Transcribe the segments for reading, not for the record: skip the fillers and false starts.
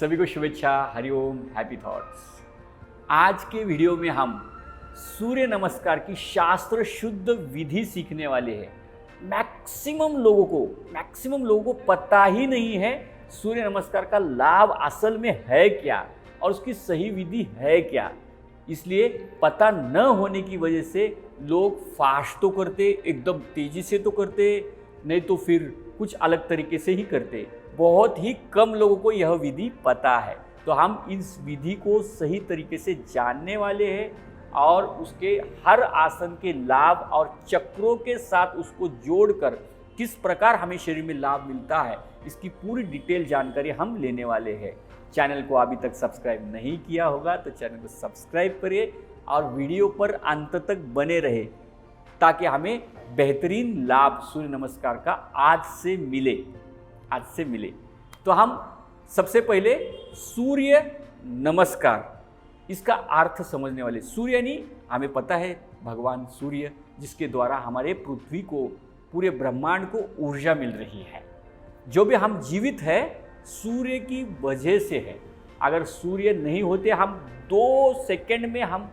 सभी को शुभेच्छा, हरिओम, हैप्पी थॉट्स। आज के वीडियो में हम सूर्य नमस्कार की शास्त्र शुद्ध विधि सीखने वाले हैं। मैक्सिमम लोगों को पता ही नहीं है सूर्य नमस्कार का लाभ असल में है क्या और उसकी सही विधि है क्या। इसलिए पता न होने की वजह से लोग फास्ट तो करते, एकदम तेजी से तो करते, नहीं तो फिर कुछ अलग तरीके से ही करते। बहुत ही कम लोगों को यह विधि पता है। तो हम इस विधि को सही तरीके से जानने वाले हैं और उसके हर आसन के लाभ और चक्रों के साथ उसको जोड़कर किस प्रकार हमें शरीर में लाभ मिलता है, इसकी पूरी डिटेल जानकारी हम लेने वाले हैं। चैनल को अभी तक सब्सक्राइब नहीं किया होगा तो चैनल को सब्सक्राइब करिए और वीडियो पर अंत तक बने रहे ताकि हमें बेहतरीन लाभ सूर्य नमस्कार का आज से मिले। तो हम सबसे पहले सूर्य नमस्कार इसका अर्थ समझने वाले। सूर्य यानी हमें पता है भगवान सूर्य, जिसके द्वारा हमारे पृथ्वी को, पूरे ब्रह्मांड को ऊर्जा मिल रही है। जो भी हम जीवित है सूर्य की वजह से है। अगर सूर्य नहीं होते हम 2 सेकंड में हम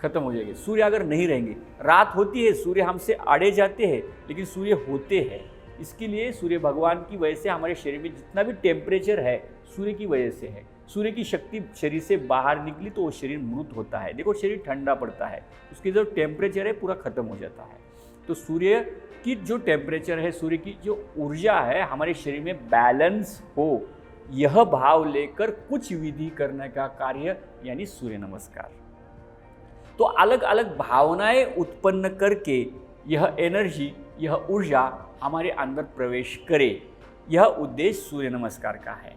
खत्म हो जाएंगे। सूर्य अगर नहीं रहेंगे, रात होती है, सूर्य हमसे अड़े जाते हैं, लेकिन सूर्य होते हैं। इसके लिए सूर्य भगवान की वजह से हमारे शरीर में जितना भी टेम्परेचर है सूर्य की वजह से है। सूर्य की शक्ति शरीर से बाहर निकली तो वो शरीर मृत होता है। देखो, शरीर ठंडा पड़ता है, उसकी जो टेम्परेचर है पूरा खत्म हो जाता है। तो सूर्य की जो टेम्परेचर है, सूर्य की जो ऊर्जा है, हमारे शरीर में बैलेंस हो, यह भाव लेकर कुछ विधि करने का कार्य यानी सूर्य नमस्कार। तो अलग अलग भावनाएं उत्पन्न करके यह एनर्जी, यह ऊर्जा हमारे अंदर प्रवेश करे, यह उद्देश्य सूर्य नमस्कार का है।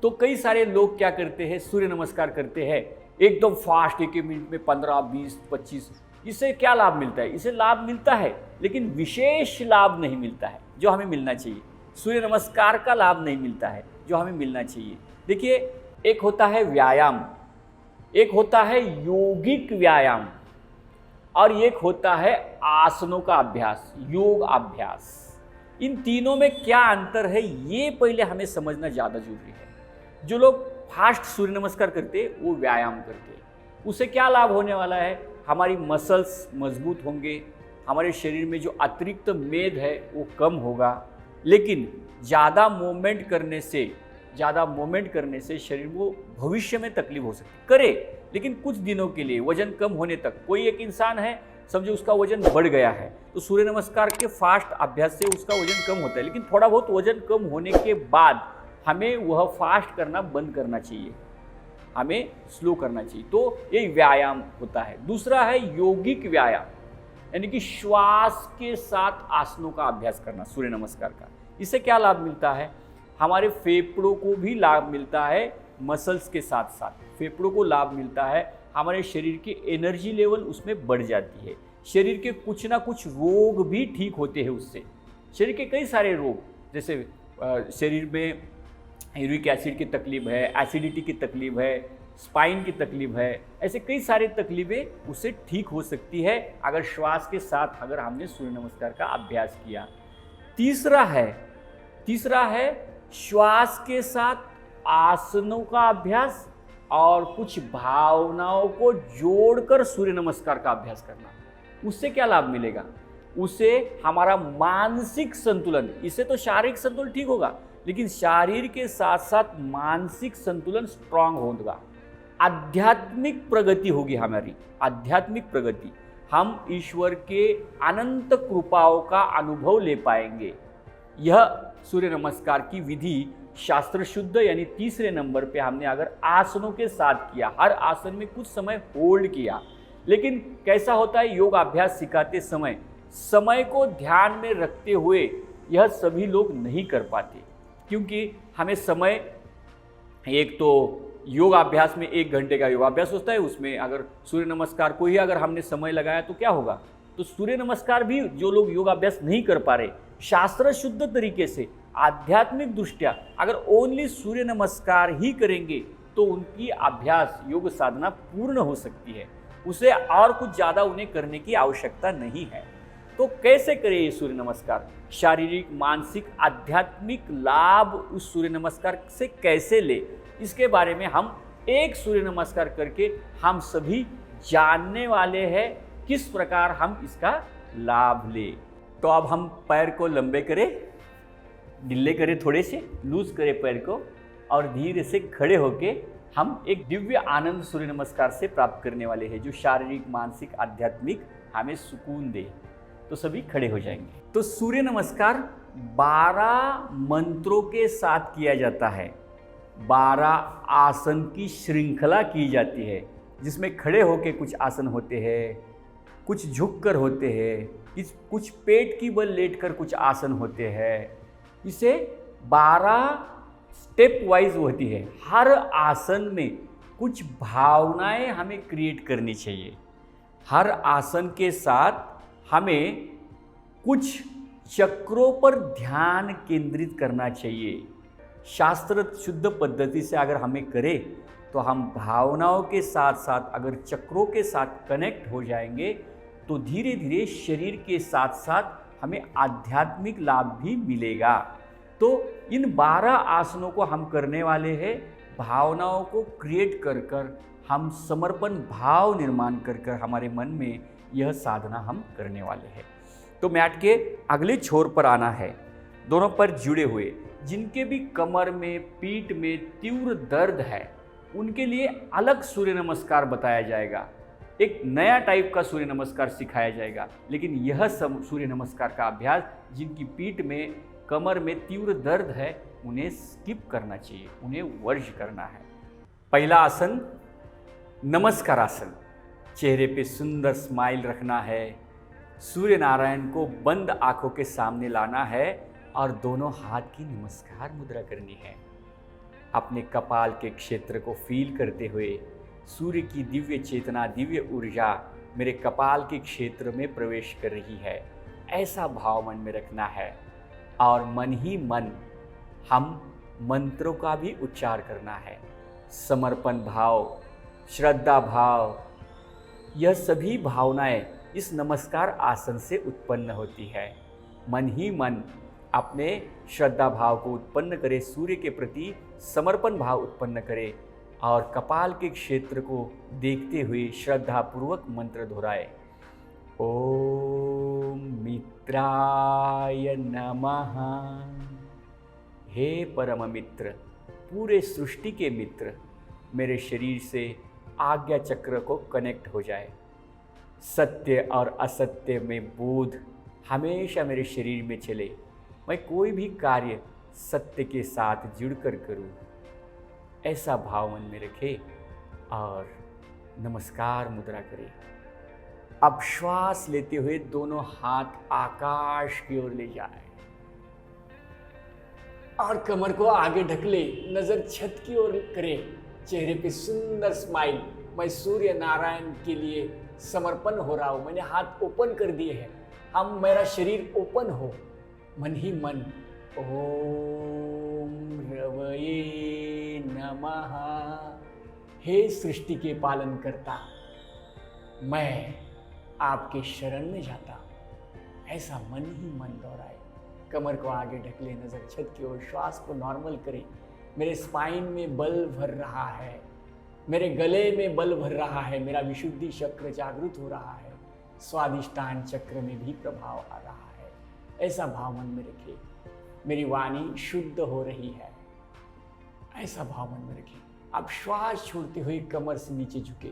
तो कई सारे लोग क्या करते हैं, सूर्य नमस्कार करते हैं एकदम फास्ट, 1 मिनट में 15, 20, 25। इससे क्या लाभ मिलता है? इससे लाभ मिलता है, लेकिन विशेष लाभ नहीं मिलता है जो हमें मिलना चाहिए। सूर्य नमस्कार का लाभ नहीं मिलता है जो हमें मिलना चाहिए। देखिए, एक होता है व्यायाम, एक होता है योगिक व्यायाम और एक होता है आसनों का अभ्यास, योग अभ्यास। इन तीनों में क्या अंतर है ये पहले हमें समझना ज़्यादा जरूरी है। जो लोग फास्ट सूर्य नमस्कार करते वो व्यायाम करते, उससे क्या लाभ होने वाला है? हमारी मसल्स मजबूत होंगे, हमारे शरीर में जो अतिरिक्त मेद है वो कम होगा। लेकिन ज़्यादा मूवमेंट करने से शरीर को भविष्य में तकलीफ हो सकती करे, लेकिन कुछ दिनों के लिए, वजन कम होने तक। कोई एक इंसान है, समझो उसका वजन बढ़ गया है, तो सूर्य नमस्कार के फास्ट अभ्यास से उसका वजन कम होता है, लेकिन थोड़ा बहुत वजन कम होने के बाद हमें वह फास्ट करना बंद करना चाहिए, हमें स्लो करना चाहिए। तो ये व्यायाम होता है। दूसरा है यौगिक व्यायाम, यानी कि श्वास के साथ आसनों का अभ्यास करना सूर्य नमस्कार का। इससे क्या लाभ मिलता है? हमारे फेफड़ों को भी लाभ मिलता है, मसल्स के साथ साथ फेफड़ों को लाभ मिलता है। हमारे शरीर की एनर्जी लेवल उसमें बढ़ जाती है। शरीर के कुछ ना कुछ रोग भी ठीक होते हैं उससे। शरीर के कई सारे रोग, जैसे शरीर में यूरिक एसिड की तकलीफ है, एसिडिटी की तकलीफ है, स्पाइन की तकलीफ है, ऐसे कई सारे तकलीफें उससे ठीक हो सकती है अगर श्वास के साथ अगर हमने सूर्य नमस्कार का अभ्यास किया। तीसरा है श्वास के साथ आसनों का अभ्यास और कुछ भावनाओं को जोड़कर सूर्य नमस्कार का अभ्यास करना। उससे क्या लाभ मिलेगा? उससे हमारा मानसिक संतुलन, इससे तो शारीरिक संतुलन ठीक होगा, लेकिन शारीर के साथ साथ मानसिक संतुलन स्ट्रांग होगा। आध्यात्मिक प्रगति होगी हमारी, आध्यात्मिक प्रगति। हम ईश्वर के अनंत कृपाओं का अनुभव ले पाएंगे। यह सूर्य नमस्कार की विधि शास्त्र शुद्ध यानी तीसरे नंबर पे हमने अगर आसनों के साथ किया, हर आसन में कुछ समय होल्ड किया। लेकिन कैसा होता है, योग अभ्यास सिखाते समय को ध्यान में रखते हुए यह सभी लोग नहीं कर पाते, क्योंकि हमें समय, एक तो योग अभ्यास में 1 घंटे का योगाभ्यास होता है, उसमें अगर सूर्य नमस्कार को ही अगर हमने समय लगाया तो क्या होगा? तो सूर्य नमस्कार भी जो लोग योग अभ्यास नहीं कर पा रहे, शास्त्र शुद्ध तरीके से आध्यात्मिक दृष्टिया अगर ओनली सूर्य नमस्कार ही करेंगे तो उनकी अभ्यास योग साधना पूर्ण हो सकती है। उसे और कुछ ज़्यादा उन्हें करने की आवश्यकता नहीं है। तो कैसे करें ये सूर्य नमस्कार? शारीरिक, मानसिक, आध्यात्मिक लाभ उस सूर्य नमस्कार से कैसे ले? इसके बारे में हम एक सूर्य नमस्कार करके हम सभी जानने वाले हैं किस प्रकार हम इसका लाभ ले। तो अब हम पैर को लंबे करें, ढीले करें, थोड़े से लूज करें पैर को और धीरे से खड़े होके हम एक दिव्य आनंद सूर्य नमस्कार से प्राप्त करने वाले हैं जो शारीरिक, मानसिक, आध्यात्मिक हमें सुकून दे। तो सभी खड़े हो जाएंगे। तो सूर्य नमस्कार 12 मंत्रों के साथ किया जाता है। 12 आसन की श्रृंखला की जाती है जिसमें खड़े होके कुछ आसन होते हैं, कुछ झुककर होते हैं, कुछ पेट की बल लेटकर कुछ आसन होते हैं। इसे 12 स्टेप वाइज होती है। हर आसन में कुछ भावनाएं हमें क्रिएट करनी चाहिए। हर आसन के साथ हमें कुछ चक्रों पर ध्यान केंद्रित करना चाहिए। शास्त्र शुद्ध पद्धति से अगर हमें करें तो हम भावनाओं के साथ साथ अगर चक्रों के साथ कनेक्ट हो जाएंगे तो धीरे धीरे शरीर के साथ साथ हमें आध्यात्मिक लाभ भी मिलेगा। तो इन 12 आसनों को हम करने वाले हैं। भावनाओं को क्रिएट कर कर हम समर्पण भाव निर्माण कर कर हमारे मन में यह साधना हम करने वाले हैं। तो मैट के अगले छोर पर आना है, दोनों पर जुड़े हुए। जिनके भी कमर में, पीठ में तीव्र दर्द है उनके लिए अलग सूर्य नमस्कार बताया जाएगा। एक नया टाइप का सूर्य नमस्कार सिखाया जाएगा। लेकिन यह सब सूर्य नमस्कार का अभ्यास जिनकी पीठ में, कमर में तीव्र दर्द है उन्हें स्किप करना चाहिए, उन्हें वर्ज करना है। पहला आसन नमस्कार आसन। चेहरे पे सुंदर स्माइल रखना है। सूर्य नारायण को बंद आंखों के सामने लाना है और दोनों हाथ की नमस्कार मुद्रा करनी है। अपने कपाल के क्षेत्र को फील करते हुए सूर्य की दिव्य चेतना, दिव्य ऊर्जा मेरे कपाल के क्षेत्र में प्रवेश कर रही है, ऐसा भाव मन में रखना है। और मन ही मन हम मंत्रों का भी उच्चार करना है। समर्पण भाव, श्रद्धा भाव, यह सभी भावनाएं इस नमस्कार आसन से उत्पन्न होती है। मन ही मन अपने श्रद्धा भाव को उत्पन्न करे, सूर्य के प्रति समर्पण भाव उत्पन्न करे और कपाल के क्षेत्र को देखते हुए श्रद्धा पूर्वक मंत्र दोहराए। ओम मित्राय नमः। हे परम मित्र, पूरे सृष्टि के मित्र, मेरे शरीर से आज्ञा चक्र को कनेक्ट हो जाए। सत्य और असत्य में बोध हमेशा मेरे शरीर में चले। मैं कोई भी कार्य सत्य के साथ जुड़कर करूं, ऐसा भाव मन में रखे और नमस्कार मुद्रा करें। अब श्वास लेते हुए दोनों हाथ आकाश की ओर ले जाए और कमर को आगे ढकले, नजर छत की ओर करें। चेहरे पे सुंदर स्माइल। मैं सूर्य नारायण के लिए समर्पण हो रहा हूँ। मैंने हाथ ओपन कर दिए हैं। हम मेरा शरीर ओपन हो। मन ही मन ओम रवये नमः। हे सृष्टि के पालन करता, मैं आपके शरण में जाता हूँ, ऐसा मन ही मन दोहराए। कमर को आगे ढकले, नजर छत की ओर, श्वास को नॉर्मल करें। मेरे स्पाइन में बल भर रहा है, मेरे गले में बल भर रहा है, मेरा विशुद्धि चक्र जागृत हो रहा है, स्वादिष्टान चक्र में भी प्रभाव आ रहा है, ऐसा भाव मन में रखिए। मेरी वाणी शुद्ध हो रही है, ऐसा भाव मन में रखिए। अब श्वास छोड़ते हुए कमर से नीचे झुके।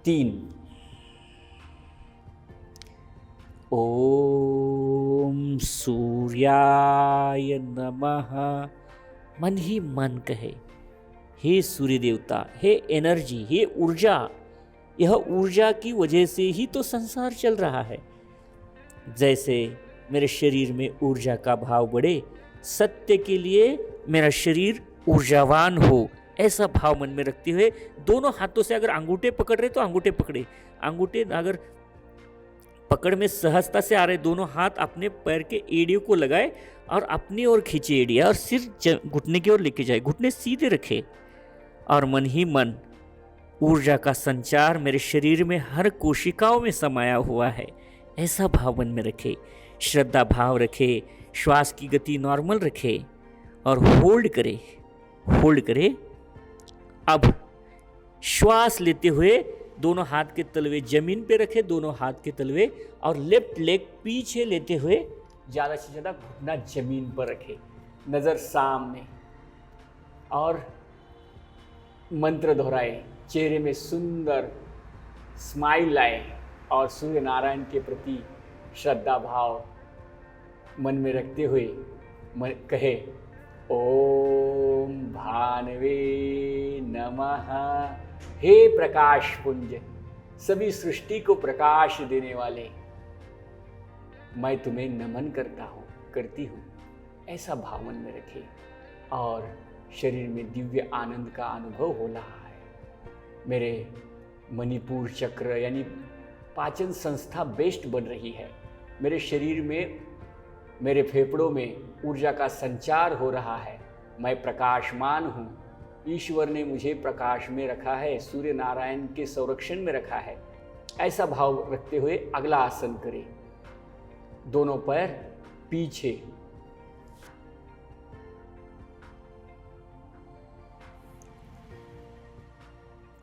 3 ओम सूर्याय नमः। मन ही मन कहे, हे सूर्य देवता, हे एनर्जी, हे ऊर्जा, यह ऊर्जा की वजह से ही तो संसार चल रहा है। जैसे मेरे शरीर में ऊर्जा का भाव बढ़े, सत्य के लिए मेरा शरीर ऊर्जावान हो, ऐसा भाव मन में रखते हुए दोनों हाथों से अगर अंगूठे पकड़ रहे तो अंगूठे पकड़े, अंगूठे अगर पकड़ में सहजता से आ रहे, दोनों हाथ अपने पैर के एड़ियों को लगाए और अपनी ओर खींचे एड़िया और सिर घुटने की ओर लेके जाए, घुटने सीधे रखे और मन ही मन ऊर्जा का संचार मेरे शरीर में हर कोशिकाओं में समाया हुआ है, ऐसा भाव मन में रखे। श्रद्धा भाव रखे, श्वास की गति नॉर्मल रखे और होल्ड करे अब श्वास लेते हुए दोनों हाथ के तलवे जमीन पे रखे, दोनों हाथ के तलवे, और लेफ्ट लेग पीछे लेते हुए ज़्यादा से ज़्यादा घुटना जमीन पर रखे, नज़र सामने, और मंत्र दोहराए, चेहरे में सुंदर स्माइल लाए और सूर्य नारायण के प्रति श्रद्धा भाव मन में रखते हुए कहे, ओम भानवे नमः। हे प्रकाश पुंज, सभी सृष्टि को प्रकाश देने वाले, मैं तुम्हें नमन करती हूँ, ऐसा भाव मन में रखे और शरीर में दिव्य आनंद का अनुभव हो रहा है। मेरे मणिपुर चक्र यानी पाचन संस्था बेस्ट बन रही है। मेरे शरीर में, मेरे फेफड़ों में ऊर्जा का संचार हो रहा है। मैं प्रकाशमान हूँ। ईश्वर ने मुझे प्रकाश में रखा है, सूर्य नारायण के संरक्षण में रखा है। ऐसा भाव रखते हुए अगला आसन करें। दोनों पैर पीछे,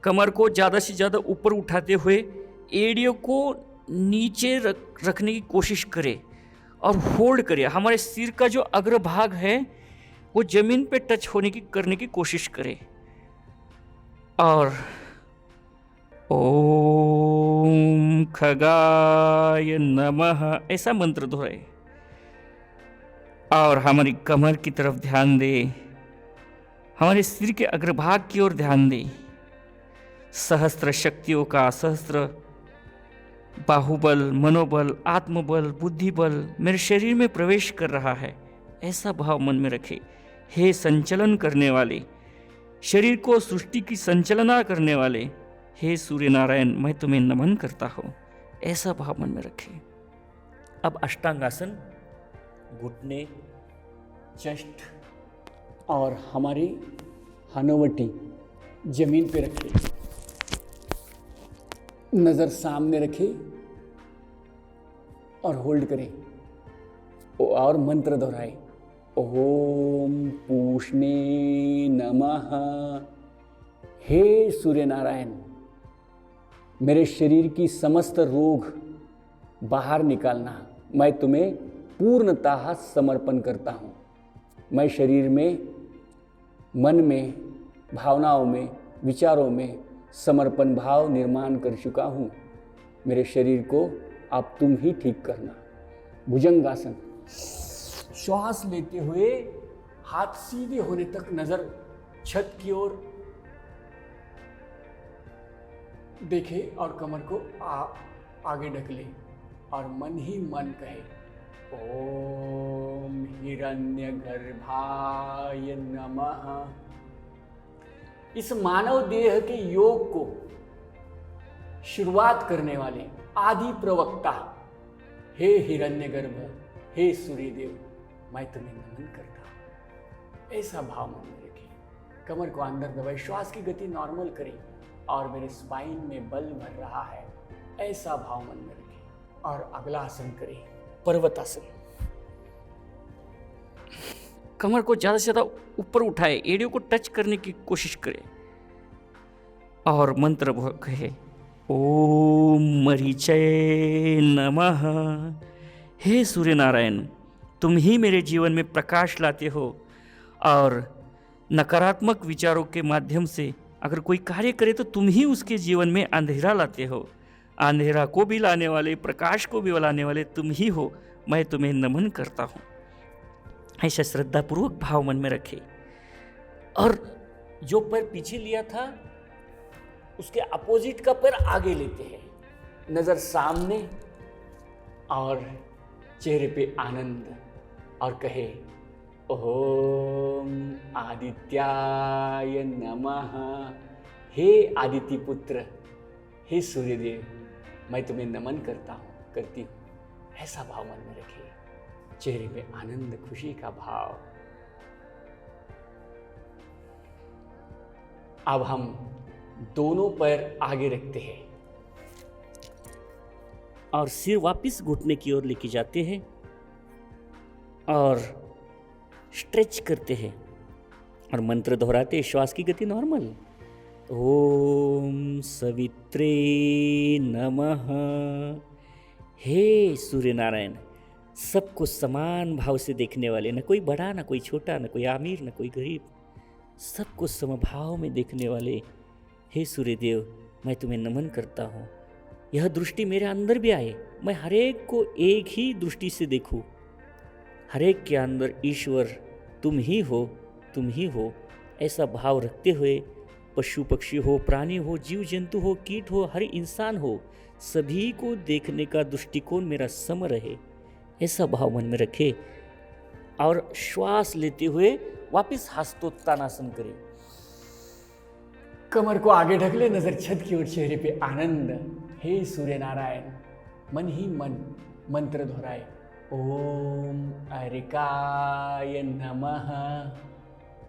कमर को ज़्यादा से ज़्यादा ऊपर उठाते हुए एड़ियों को नीचे रखने की कोशिश करें और होल्ड करिए। हमारे सिर का जो अग्रभाग है वो जमीन पे टच करने की कोशिश करें और ओम खगाय नमः ऐसा मंत्र दोहराए और हमारी कमर की तरफ ध्यान दे, हमारे सिर के अग्रभाग की ओर ध्यान दे। सहस्त्र शक्तियों का, सहस्त्र बाहुबल, मनोबल, आत्मबल, बुद्धिबल मेरे शरीर में प्रवेश कर रहा है, ऐसा भाव मन में रखे। हे संचलन करने वाले, शरीर को सृष्टि की संचलना करने वाले, हे सूर्य नारायण, मैं तुम्हें नमन करता हूँ, ऐसा भाव मन में रखे। अब अष्टांगासन, घुटने, चेस्ट और हमारी हनवटी जमीन पे रखे, नज़र सामने रखे और होल्ड करें और मंत्र दोहराए, ओम पूष्णे नमः। हे सूर्य नारायण, मेरे शरीर की समस्त रोग बाहर निकालना, मैं तुम्हें पूर्णतः समर्पण करता हूँ। मैं शरीर में, मन में, भावनाओं में, विचारों में समर्पण भाव निर्माण कर चुका हूँ। मेरे शरीर को आप तुम ही ठीक करना। भुजंगासन, श्वास लेते हुए हाथ सीधे होने तक नजर छत की ओर देखे और कमर को आगे ढकले और मन ही मन कहे, ओम हिरण्यगर्भाय नमः। इस मानव देह के योग को शुरुआत करने वाले आदि प्रवक्ता, हे हिरण्यगर्भ, हे सूर्यदेव, मैं तुम्हें नमन करता हूं, ऐसा भाव मन में रखें। कमर को अंदर दबाए, श्वास की गति नॉर्मल करें और मेरे स्पाइन में बल भर रहा है, ऐसा भाव मन में रखें। और अगला आसन करें, पर्वतासन। कमर को ज़्यादा से ज़्यादा ऊपर उठाए, एड़ियों को टच करने की कोशिश करें और मंत्र कहे, ओम मरीचय नमः। हे सूर्य नारायण, तुम ही मेरे जीवन में प्रकाश लाते हो और नकारात्मक विचारों के माध्यम से अगर कोई कार्य करे तो तुम ही उसके जीवन में अंधेरा लाते हो। अंधेरा को भी लाने वाले, प्रकाश को भी लाने वाले तुम ही हो। मैं तुम्हें नमन करता हूँ, ऐसा श्रद्धापूर्वक भाव मन में रखे। और जो पैर पीछे लिया था उसके अपोजिट का पैर आगे लेते हैं, नजर सामने और चेहरे पे आनंद, और कहे, ओम आदित्याय नमः। हे आदित्य पुत्र, हे सूर्यदेव, मैं तुम्हें नमन करता हूँ, करती हूँ, ऐसा भाव मन में रखे। चेहरे पे आनंद, खुशी का भाव। अब हम दोनों पैर आगे रखते हैं और सिर वापस घुटने की ओर लेके जाते हैं और स्ट्रेच करते हैं और मंत्र दोहराते हैं। श्वास की गति नॉर्मल, ओम सवित्रे नमः। हे सूर्य नारायण, सबको समान भाव से देखने वाले, न कोई बड़ा न कोई छोटा, न कोई अमीर न कोई गरीब, सबको समभाव में देखने वाले हे सूर्यदेव, मैं तुम्हें नमन करता हूँ। यह दृष्टि मेरे अंदर भी आए, मैं हरेक को एक ही दृष्टि से देखूँ। हरेक के अंदर ईश्वर तुम ही हो, ऐसा भाव रखते हुए पशु पक्षी हो, प्राणी हो, जीव जंतु हो, कीट हो, हर इंसान हो, सभी को देखने का दृष्टिकोण मेरा सम रहे, ऐसा भाव मन में रखे और श्वास लेते हुए वापस हस्तोत्तानासन करें। कमर को आगे ढक ले, नजर छत की ओर, चेहरे पे आनंद। हे सूर्य नारायण, मन ही मन मंत्र दोहराए, ओम अरिकाय नमः।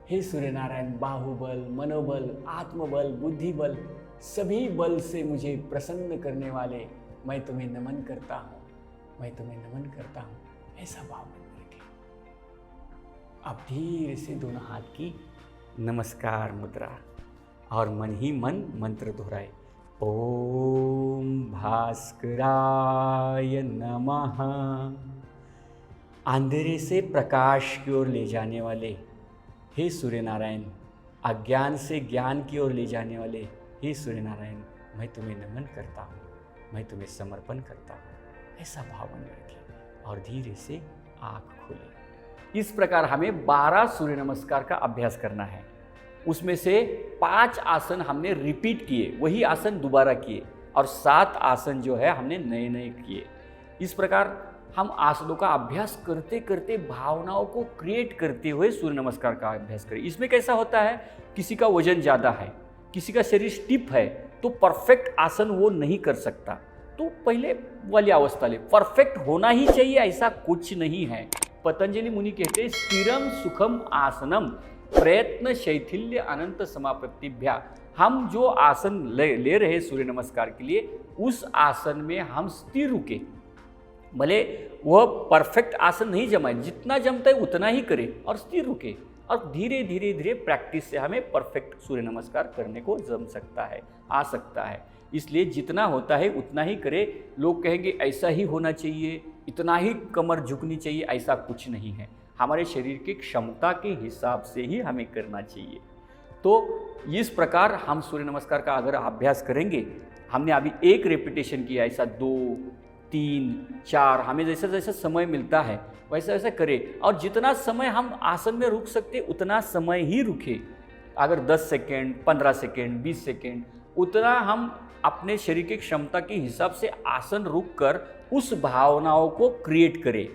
हे सूर्य नारायण, बाहुबल, मनोबल, आत्मबल, बुद्धिबल, सभी बल से मुझे प्रसन्न करने वाले, मैं तुम्हें नमन करता हूँ, मैं तुम्हें नमन करता हूँ, ऐसा भाव मन में रखें। अब धीरे से दोनों हाथ की नमस्कार मुद्रा और मन ही मन मंत्र दोहराए, ओम भास्कराय नमः। अंधेरे से प्रकाश की ओर ले जाने वाले हे सूर्य नारायण, अज्ञान से ज्ञान की ओर ले जाने वाले हे सूर्य नारायण, मैं तुम्हें नमन करता हूँ, मैं तुम्हें समर्पण करता हूँ, ऐसा भाव मन में रखें और धीरे से आँख खोलें। इस प्रकार हमें 12 सूर्य नमस्कार का अभ्यास करना है। उसमें से 5 आसन हमने रिपीट किए, वही आसन दोबारा किए, और 7 आसन जो है हमने नए नए किए। इस प्रकार हम आसनों का अभ्यास करते करते भावनाओं को क्रिएट करते हुए सूर्य नमस्कार का अभ्यास करें। इसमें कैसा होता है, किसी का वजन ज़्यादा है, किसी का शरीर स्टिफ है, तो परफेक्ट आसन वो नहीं कर सकता, तो पहले वाली अवस्था ले। परफेक्ट होना ही चाहिए ऐसा कुछ नहीं है। पतंजलि मुनि कहते हैं, स्थिरम सुखम आसनम प्रयत्न शैथिल्य अनंत समापत्तिभ्या। हम जो आसन ले रहे सूर्य नमस्कार के लिए, उस आसन में हम स्थिर रुके, भले वह परफेक्ट आसन नहीं जमाए, जितना जमता है उतना ही करें और स्थिर रुके, और धीरे धीरे धीरे प्रैक्टिस से हमें परफेक्ट सूर्य नमस्कार करने को जम सकता है, आ सकता है। इसलिए जितना होता है उतना ही करें। लोग कहेंगे ऐसा ही होना चाहिए, इतना ही कमर झुकनी चाहिए, ऐसा कुछ नहीं है। हमारे शरीर की क्षमता के हिसाब से ही हमें करना चाहिए। तो इस प्रकार हम सूर्य नमस्कार का अगर अभ्यास करेंगे, हमने अभी 1 रेपिटेशन किया, ऐसा 2, 3, 4, हमें जैसा जैसा समय मिलता है वैसा वैसा करें, और जितना समय हम आसन में रुक सकते उतना समय ही रुके। अगर 10 सेकेंड, 15 सेकेंड, 20 सेकेंड, उतना हम अपने शरीर की क्षमता के हिसाब से आसन रुक कर उस भावनाओं को क्रिएट करें,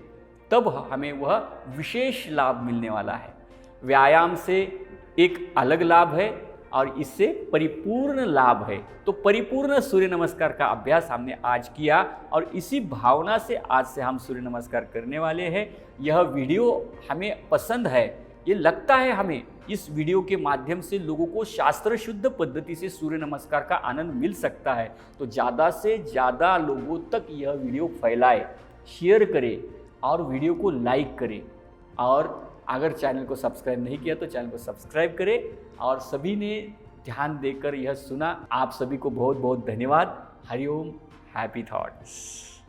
तब हमें वह विशेष लाभ मिलने वाला है। व्यायाम से एक अलग लाभ है और इससे परिपूर्ण लाभ है। तो परिपूर्ण सूर्य नमस्कार का अभ्यास हमने आज किया, और इसी भावना से आज से हम सूर्य नमस्कार करने वाले हैं। यह वीडियो हमें पसंद है, ये लगता है हमें इस वीडियो के माध्यम से लोगों को शास्त्र शुद्ध पद्धति से सूर्य नमस्कार का आनंद मिल सकता है, तो ज़्यादा से ज़्यादा लोगों तक यह वीडियो फैलाए, शेयर करें और वीडियो को लाइक करें। और अगर चैनल को सब्सक्राइब नहीं किया तो चैनल को सब्सक्राइब करें। और सभी ने ध्यान देकर यह सुना, आप सभी को बहुत बहुत धन्यवाद। Hariom, happy thoughts.